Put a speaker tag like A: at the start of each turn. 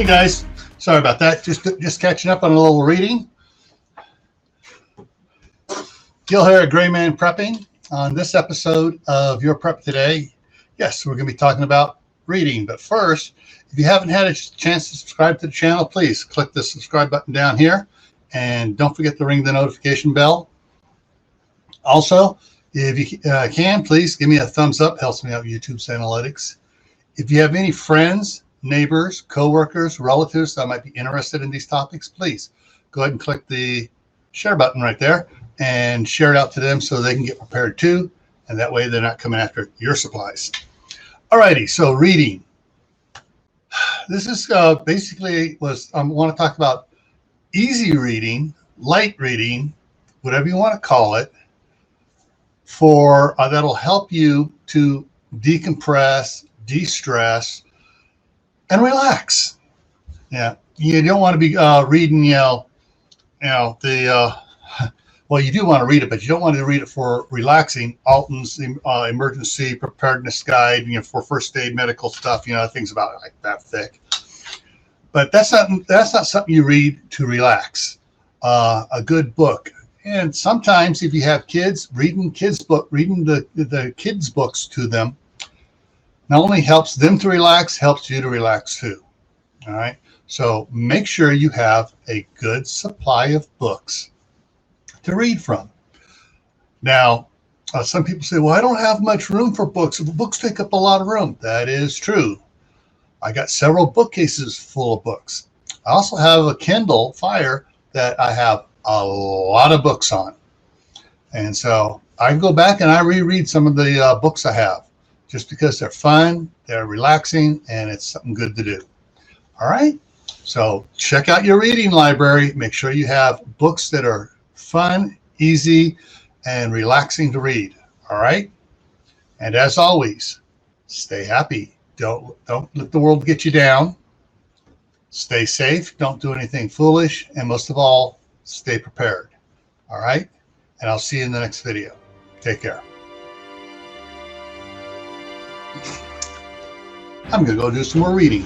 A: guys, sorry about that. Just catching up on a little reading. Gil here at GrayManPrepping. On this episode of Your Prep Today, yes, we're going to be talking about reading. But first, if you haven't had a chance to subscribe to the channel, please click the subscribe button down here. And don't forget to ring the notification bell. Also, if you can, please give me a thumbs up. Helps me out with YouTube's analytics. If you have any friends, neighbors, coworkers, relatives that might be interested in these topics, please go ahead and click the share button right there and share it out to them so they can get prepared too. And that way they're not coming after your supplies. Alrighty, so reading. This is basically I want to talk about easy reading, light reading, whatever you want to call it, for that'll help you to decompress, de-stress, and relax. Yeah, you don't want to be reading, well, you do want to read it, but you don't want to read it for relaxing. Alton's emergency preparedness guide, for first aid, medical stuff, things about like that thick. But that's not something you read to relax. A good book, and sometimes if you have kids, reading the kids' books to them not only helps them to relax, helps you to relax too. All right. So make sure you have a good supply of books to read from. Now, some people say, well, I don't have much room for books. Books take up a lot of room. That is true. I got several bookcases full of books. I also have a Kindle Fire that I have a lot of books on. And so I go back and I reread some of the books I have just because they're fun, they're relaxing, and it's something good to do. All right. So check out your reading library. Make sure you have books that are fun, easy, and relaxing to read. All right. And as always, stay happy. Don't let the world get you down. Stay safe. Don't do anything foolish. And most of all, stay prepared. All right. And I'll see you in the next video. Take care. I'm going to go do some more reading.